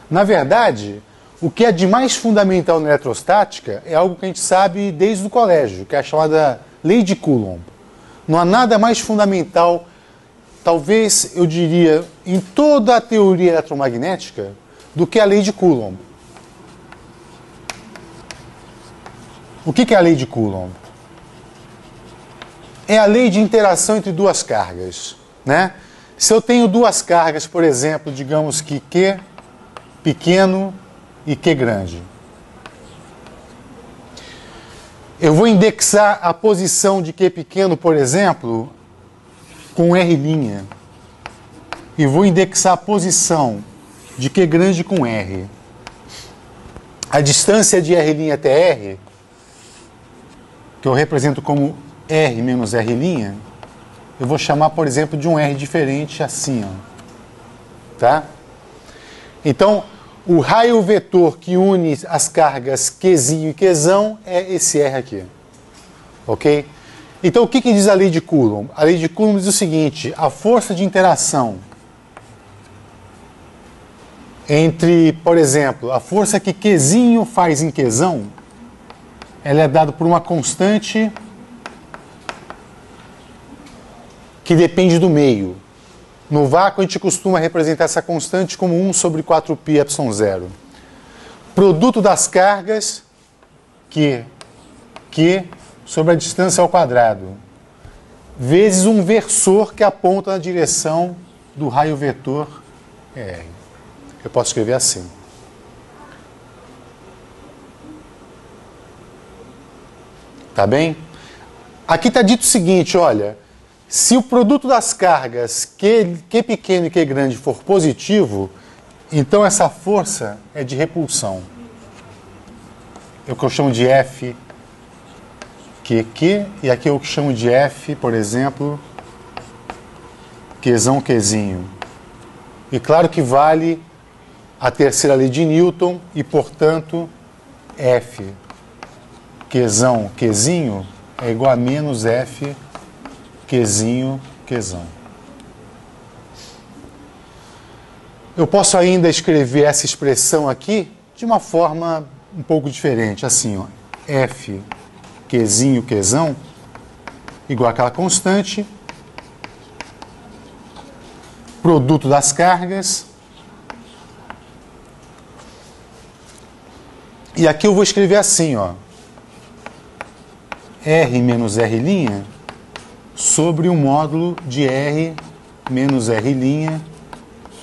Na verdade, o que é de mais fundamental na eletrostática é algo que a gente sabe desde o colégio, que é a chamada lei de Coulomb. Não há nada mais fundamental, talvez eu diria, em toda a teoria eletromagnética, do que a lei de Coulomb. O que é a lei de Coulomb? É a lei de interação entre duas cargas, né? Se eu tenho duas cargas, por exemplo, digamos que Q pequeno e Q grande. Eu vou indexar a posição de Q pequeno, por exemplo, com R', e vou indexar a posição de Q grande com R. A distância de R' até R, que eu represento como R menos R', eu vou chamar, por exemplo, de um R diferente assim, ó. Tá? Então, o raio vetor que une as cargas Qzinho e Qzão é esse R aqui. Ok? Então, o que diz a lei de Coulomb? A lei de Coulomb diz o seguinte: a força de interação entre, por exemplo, a força que Qzinho faz em Qzão, ela é dada por uma constante que depende do meio. No vácuo, a gente costuma representar essa constante como 1 sobre 4πε0. Produto das cargas, Q sobre a distância ao quadrado, vezes um versor que aponta na direção do raio vetor R. Eu posso escrever assim. Tá bem? Aqui está dito o seguinte, olha, se o produto das cargas Q pequeno e Q grande for positivo, então essa força é de repulsão. É o que eu chamo de F QQ, e aqui eu chamo de F, por exemplo, Qzão, Qzinho. E claro que vale a terceira lei de Newton, e portanto F Qzão, Qzinho é igual a menos F Qzinho, Qzão. Eu posso ainda escrever essa expressão aqui de uma forma um pouco diferente, assim, ó, F Qzinho, Qzão igual àquela constante, produto das cargas, e aqui eu vou escrever assim, ó, R menos R' sobre o módulo de R menos R'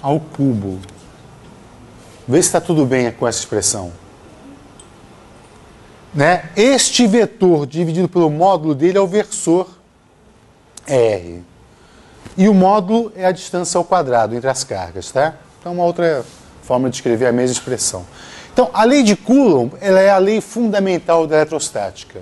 ao cubo. Vê se está tudo bem com essa expressão. Né? Este vetor dividido pelo módulo dele é o versor R. E o módulo é a distância ao quadrado entre as cargas. Tá? Então, uma outra forma de escrever a mesma expressão. Então, a lei de Coulomb ela é a lei fundamental da eletrostática.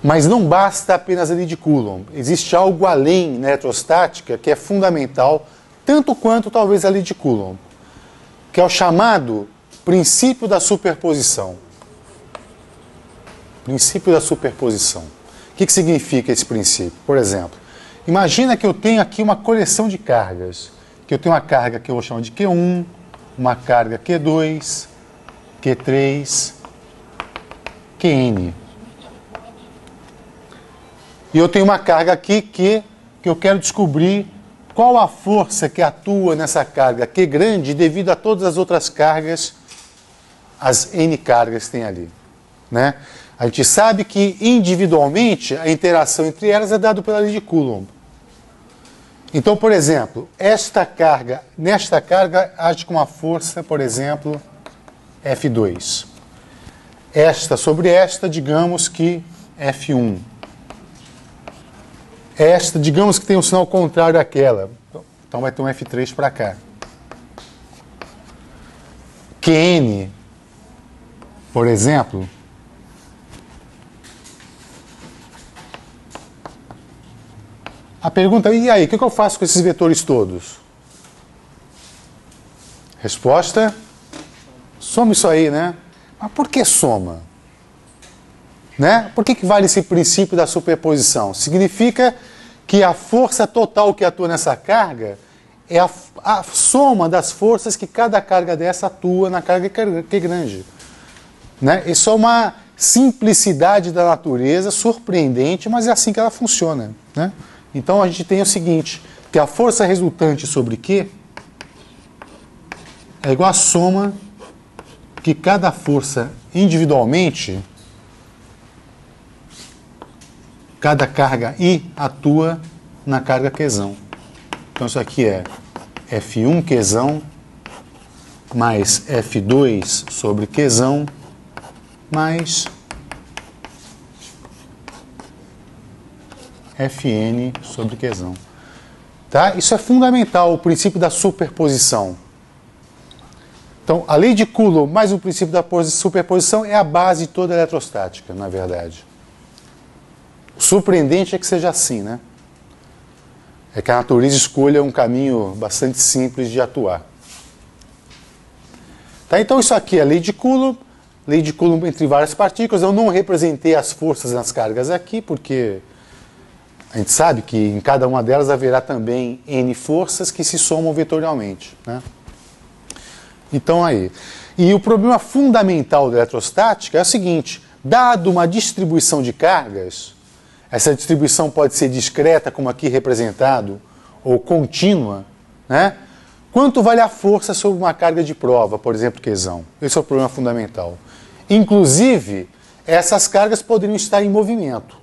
Mas não basta apenas a lei de Coulomb. Existe algo além na eletrostática que é fundamental, tanto quanto talvez a lei de Coulomb, que é o chamado princípio da superposição. Princípio da superposição. O que significa esse princípio? Por exemplo, imagina que eu tenho aqui uma coleção de cargas. Que eu tenho uma carga que eu vou chamar de Q1, uma carga Q2, Q3, Qn. E eu tenho uma carga aqui que eu quero descobrir qual a força que atua nessa carga Q grande devido a todas as outras cargas, as N cargas que tem ali. Né? A gente sabe que individualmente a interação entre elas é dada pela lei de Coulomb. Então, por exemplo, nesta carga age com uma força, por exemplo, F2. Esta sobre esta, digamos que F1. Esta, digamos que tem um sinal contrário àquela. Então vai ter um F3 para cá. Qn, por exemplo, a pergunta é, e aí, o que eu faço com esses vetores todos? Resposta, soma isso aí, né? Mas por que soma? Né? Por que vale esse princípio da superposição? Significa que a força total que atua nessa carga é a soma das forças que cada carga dessa atua na carga que é grande. Né? Isso é uma simplicidade da natureza, surpreendente, mas é assim que ela funciona. Né? Então a gente tem o seguinte, que a força resultante sobre Q é igual à soma que cada força individualmente, cada carga I atua na carga Qzão. Então isso aqui é F1 Qzão mais F2 sobre Qzão mais Fn sobre Qzão. Tá? Isso é fundamental, o princípio da superposição. Então, a lei de Coulomb mais o princípio da superposição é a base de toda a eletrostática, na verdade. O surpreendente é que seja assim, né? É que a natureza escolha um caminho bastante simples de atuar. Tá? Então, isso aqui é a lei de Coulomb entre várias partículas. Eu não representei as forças nas cargas aqui, porque a gente sabe que em cada uma delas haverá também N forças que se somam vetorialmente. Né? Então, aí. E o problema fundamental da eletrostática é o seguinte: dado uma distribuição de cargas, essa distribuição pode ser discreta, como aqui representado, ou contínua, né? Quanto vale a força sobre uma carga de prova, por exemplo, Qzão? Esse é o problema fundamental. Inclusive, essas cargas poderiam estar em movimento.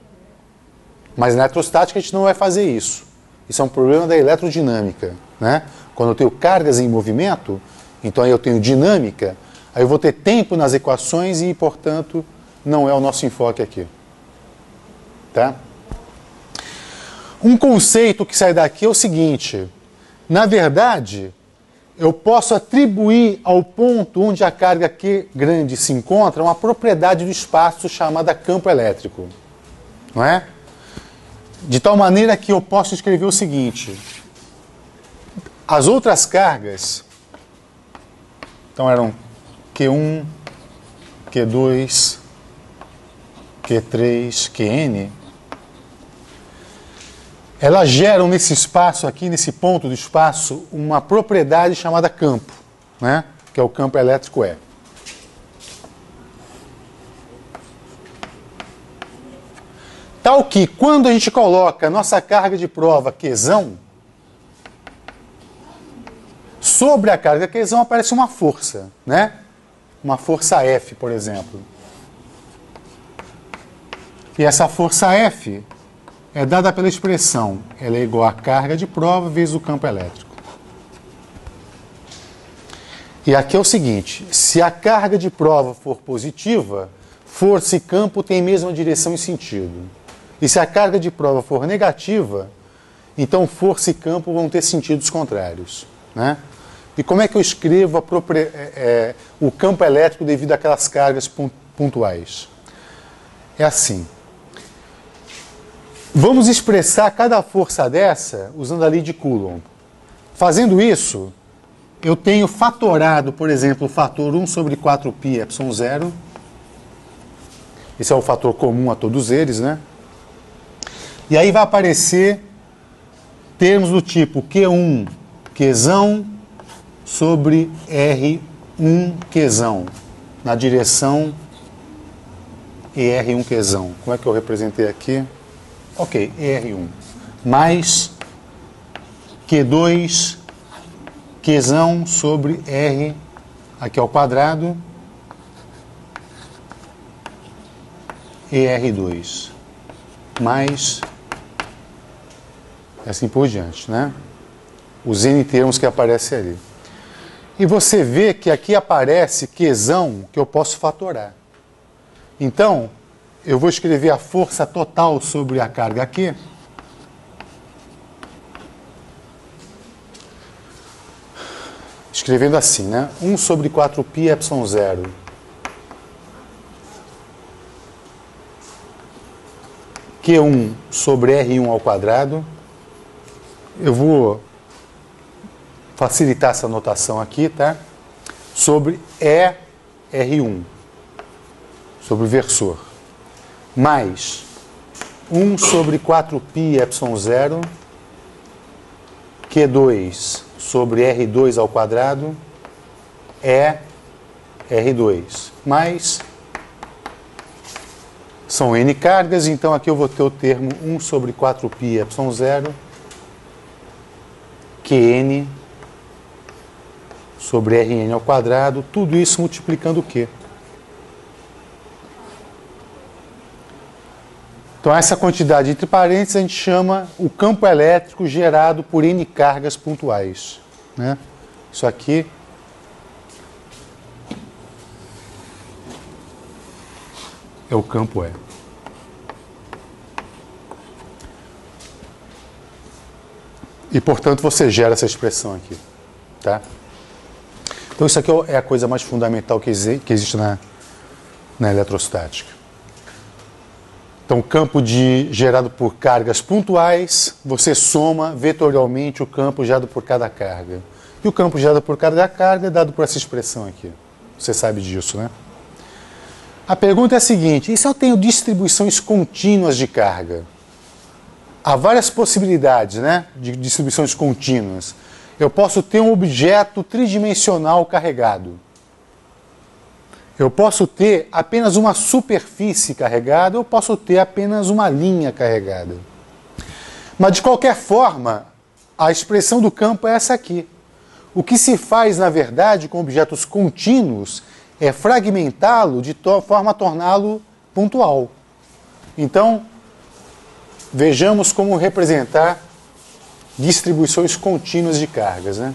Mas na eletrostática a gente não vai fazer isso. Isso é um problema da eletrodinâmica. Né? Quando eu tenho cargas em movimento, então aí eu tenho dinâmica, aí eu vou ter tempo nas equações e, portanto, não é o nosso enfoque aqui. Tá? Um conceito que sai daqui é o seguinte: na verdade, eu posso atribuir ao ponto onde a carga Q grande se encontra uma propriedade do espaço chamada campo elétrico. Não é? De tal maneira que eu posso escrever o seguinte: as outras cargas, então eram Q1, Q2, Q3, Qn, elas geram nesse espaço aqui, nesse ponto do espaço, uma propriedade chamada campo, né? Que é o campo elétrico E. Tal que, quando a gente coloca a nossa carga de prova Qzão, sobre a carga Qzão aparece uma força, né? Uma força F, por exemplo. E essa força F é dada pela expressão, ela é igual à carga de prova vezes o campo elétrico. E aqui é o seguinte: se a carga de prova for positiva, força e campo têm a mesma direção e sentido. E se a carga de prova for negativa, então força e campo vão ter sentidos contrários. Né? E como é que eu escrevo o campo elétrico devido àquelas cargas pontuais? É assim. Vamos expressar cada força dessa usando a lei de Coulomb. Fazendo isso, eu tenho fatorado, por exemplo, o fator 1 sobre 4π epsilon 0. Esse é o fator comum a todos eles, né? E aí vai aparecer termos do tipo Q1 Qzão sobre R1 Qzão, na direção ER1 Qzão. Como é que eu representei aqui? Ok, ER1. Mais Q2 Qzão sobre R aqui ao quadrado ER2. Mais assim por diante, né? Os N termos que aparecem ali. E você vê que aqui aparece Qzão que eu posso fatorar. Então, eu vou escrever a força total sobre a carga Q. Escrevendo assim, né? 1 sobre 4π epsilon 0. Q1 sobre R1 ao quadrado. Eu vou facilitar essa notação aqui, tá? Sobre ER1, sobre o versor. mais 1 sobre 4π epsilon 0, Q2 sobre R2 ao quadrado é R2, mais, são N cargas, então aqui eu vou ter o termo 1 sobre 4π epsilon 0, Qn sobre Rn ao quadrado, tudo isso multiplicando o Q. Então essa quantidade entre parênteses a gente chama o campo elétrico gerado por N cargas pontuais, né? Isso aqui é o campo E. E, portanto, você gera essa expressão aqui, tá? Então isso aqui é a coisa mais fundamental que existe na eletrostática. Então, campo gerado por cargas pontuais, você soma vetorialmente o campo gerado por cada carga. E o campo gerado por cada carga é dado por essa expressão aqui. Você sabe disso, né? A pergunta é a seguinte: e se eu tenho distribuições contínuas de carga? Há várias possibilidades, né, de distribuições contínuas. Eu posso ter um objeto tridimensional carregado. Eu posso ter apenas uma superfície carregada, eu posso ter apenas uma linha carregada. Mas, de qualquer forma, a expressão do campo é essa aqui. O que se faz, na verdade, com objetos contínuos é fragmentá-lo de forma a torná-lo pontual. Então, vejamos como representar distribuições contínuas de cargas, né?